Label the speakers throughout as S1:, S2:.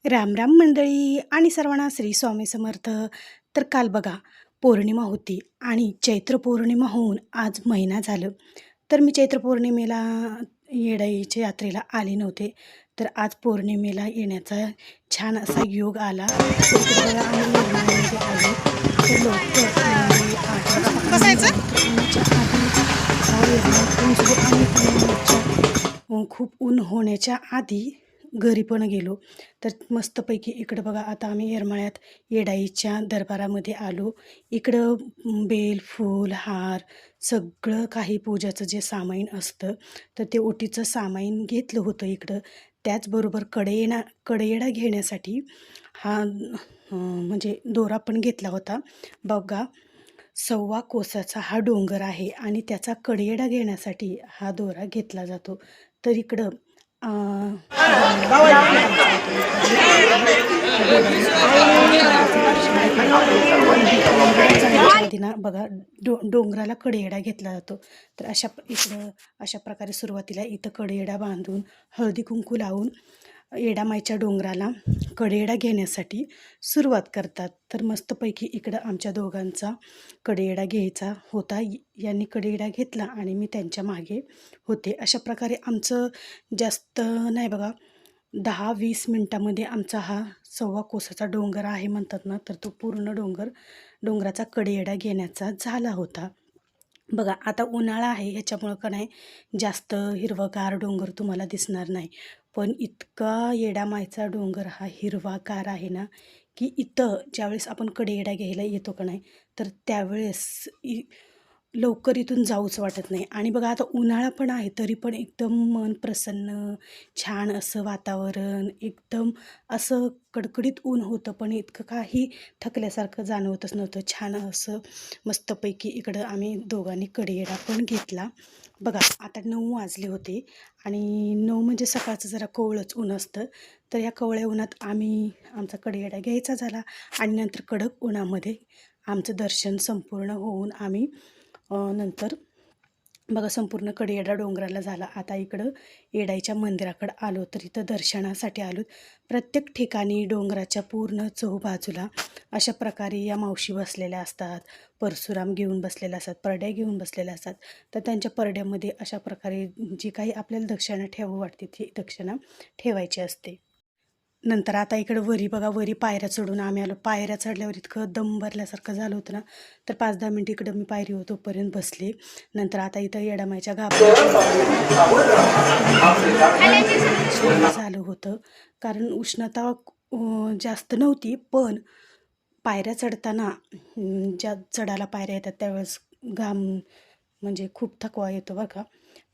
S1: राम राम मंडळी आणि सर्वांना श्री स्वामी समर्थ. तर काल बघा पौर्णिमा होती आणि चैत्र पौर्णिमा होऊन आज महिना झालं. तर मी चैत्र पौर्णिमेला येडाईच्या यात्रेला आले नव्हते. तर आज पौर्णिमेला येण्याचा छान असा योग आला. तर इकडे बघा आम्ही येरमाळ्यामध्ये आलो. तर लवकर म्हणजे 8 वाजता ऊन निघालं. तर उन्हाच्या आधी येरमाळ्यात पोहोचलो आणि खूप ऊन होण्याच्या आधी घरी पण गेलो. तर मस्तपैकी इकडं बघा आता आम्ही येरमाळ्यात येडाईच्या दरबारामध्ये आलो. इकडं बेल, फूल, हार सगळं काही पूजाचं जे सामान असतं, तर ते ओटीचं सामान घेतलं होतं इकडं. त्याचबरोबर कडेयेडा घेण्यासाठी हा म्हणजे दोरा पण घेतला होता. बघा 1.25 कोसाचा हा डोंगर आहे आणि त्याचा कडेयेडा घेण्यासाठी हा दोरा घेतला जातो. तर इकडं देवाला कडेयडा घ्यायचा होता म्हटल्यावर त्या दोऱ्याने डोंगराचं दर्शन घेतलं. मंदिरात जाण्याच्या आधी ना बघा डोंगराला कडेयडा घेतला जातो. तर इकडं अशा प्रकारे सुरुवातीला इथं कडेयडा बांधून हळदी कुंकू लावून येडामाईच्या डोंगराला कडेयडा घेण्यासाठी सुरुवात करतात. तर मस्तपैकी इकडं आमच्या दोघांचा कडेयडा घ्यायचा होता. यांनी कडेयडा घेतला आणि मी त्यांच्या मागे होते. अशा प्रकारे आमचं जास्त नाही बघा 10-20 मिनटामध्ये आमचा हा 1.25 कोसाचा डोंगर आहे म्हणतात ना, तर तो पूर्ण डोंगराचा कडेयडा घेण्याचा झाला होता. बघा आता उन्हाळा आहे ह्याच्यामुळं का नाही जास्त हिरवंगार डोंगर तुम्हाला दिसणार नाही. पण इतका येडामाईचा डोंगर हा हिरवागार आहे ना, की इथं ज्यावेळेस आपण कडेयडा घ्यायला येतो का नाही, तर त्यावेळेस लवकर इथून जाऊच वाटत नाही. आणि बघा आता उन्हाळा पण आहे तरी पण एकदम मन प्रसन्न, छान असं वातावरण, एकदम असं कडकडीत ऊन होतं, पण इतकं काही थकल्यासारखं जाणवतच नव्हतं. छान असं मस्तपैकी इकडं आम्ही दोघांनी कडेयडा पण घेतला. बघा आता 9 वाजले होते आणि 9 म्हणजे सकाळचं जरा कोवळंच ऊन असतं. तर या कोवळ्या उन्हात आमचा कडेयडा घ्यायचा झाला आणि नंतर कडक उन्हामध्ये आमचं दर्शन संपूर्ण होऊन आम्ही नंतर बघा संपूर्ण कडेयडा डोंगराला झाला. आता इकडं येडाईच्या मंदिराकडं आलो. तर इथं दर्शनासाठी आलो. प्रत्येक ठिकाणी डोंगराच्या पूर्ण चहूबाजूला अशा प्रकारे या मावशी बसलेल्या असतात. परशुराम घेऊन बसलेले असतात, परड्या घेऊन बसलेल्या असतात. तर त्यांच्या परड्यामध्ये अशा प्रकारे जी काही आपल्याला दक्षिणा ठेवू वाटते ती दक्षिणा ठेवायची असते. नंतर आता इकडं वरी बघा, वरी पायऱ्या चढून आम्ही आलो. पायऱ्या चढल्यावर इतकं दम भरल्यासारखं झालं होतं ना, तर 5-10 मिनिट इकडं मी पायरीवर तोपर्यंत बसले. नंतर आता इथं येडामाईच्या गाभाऱ्यात दर्शन झालं होतं. कारण उष्णता जास्त नव्हती, पण पायऱ्या चढताना ज्या चढायला पायऱ्या येतात त्यावेळेस घाम म्हणजे खूप थकवा येतो बघा.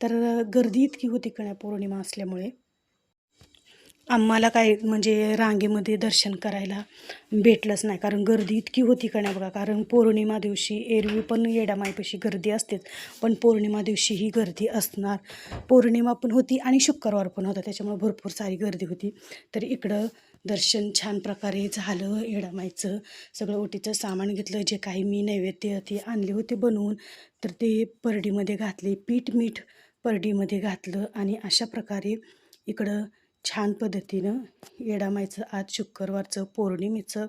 S1: तर गर्दी इतकी होती का नाही पौर्णिमा असल्यामुळे आम्हाला काय म्हणजे रांगेमध्ये दर्शन करायला भेटलंच नाही. कारण गर्दी इतकी होती का नाही बघा. कारण पौर्णिमा दिवशी एरवी पण येडामाईपाशी गर्दी असतेच, पण पौर्णिमा दिवशी ही गर्दी असणार. पौर्णिमा पण होती आणि शुक्रवार पण होता, त्याच्यामुळे भरपूर सारी गर्दी होती. तर इकडं दर्शन छान प्रकारे झालं येडामाईचं. सगळं ओटीचं सामान घेतलं, जे काही मी नैवेद्य ते आणले होते बनवून, तर ते परडीमध्ये घातले. पीठ मीठ परडीमध्ये घातलं आणि अशा प्रकारे इकडं छान पद्धतीनं येडामाईचं आज शुक्रवारचं पौर्णिमेचं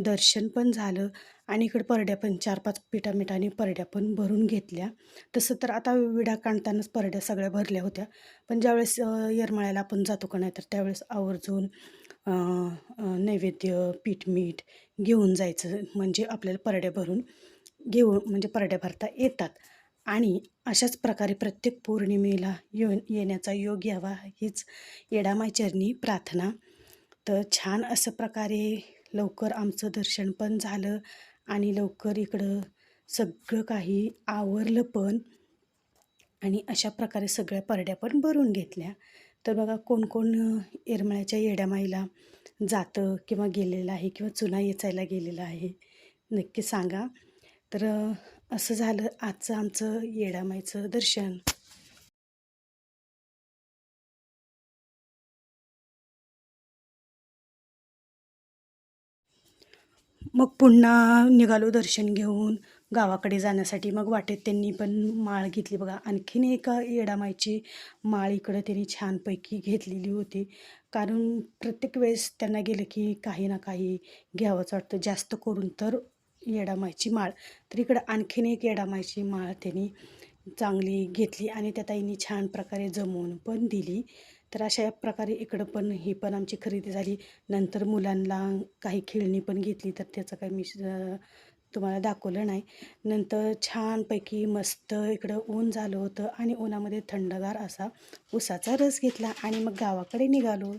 S1: दर्शन पण झालं आणि इकडं परड्या पण 4-5 पिठामिठाने परड्या पण भरून घेतल्या. तसं तर आता विडा काढतानाच परड्या सगळ्या भरल्या होत्या. पण ज्यावेळेस येरमाळ्याला आपण जातो का नाही, तर त्यावेळेस आवर्जून अ, नैवेद्य, पीठ-मीठ घेऊन जायचं. म्हणजे आपल्याला परड्या भरून म्हणजे परड्या भरता येतात. आणि अशाच प्रकारे प्रत्येक पौर्णिमेला येण्याचा योग यावा हीच येडामाईचरणी प्रार्थना. तर छान असं प्रकारे लवकर आमचं दर्शन पण झालं आणि लवकर इकडं सगळं काही आवरलं पण आणि अशा प्रकारे सगळ्या परड्या पण भरून घेतल्या. तर बघा कोण कोण येरमाळ्याच्या येडामाईला जातं किंवा गेलेलं आहे किंवा चुना येचायला गेलेलं आहे, नक्की सांगा. तर असं झालं आजचं आमचं येडामाईचं दर्शन. मग पुन्हा निघालो दर्शन घेऊन गावाकडे जाण्यासाठी. मग वाटेत त्यांनी पण माळ घेतली बघा. आणखीन एका येडामाईची माळ इकडं त्यांनी छानपैकी घेतलेली होती. कारण प्रत्येक वेळेस त्यांना गेलं की काही ना काही घ्यावंच वाटतं. जास्त करून तर येडामाईची माळ. तर इकडं आणखीन एक येडामाईची माळ त्यांनी चांगली घेतली आणि त्या ताईंनी छान प्रकारे जमवून पण दिली. तर अशा प्रकारे इकडं पण ही पण आमची खरेदी झाली. नंतर मुलांना काही खेळणी पण घेतली, तर त्याचं काही मी तुम्हाला दाखवलं नाही. नंतर छानपैकी मस्त इकडं ऊन झालं होतं आणि उन्हामध्ये थंडगार असा उसाचा रस घेतला आणि मग गावाकडे निघालो.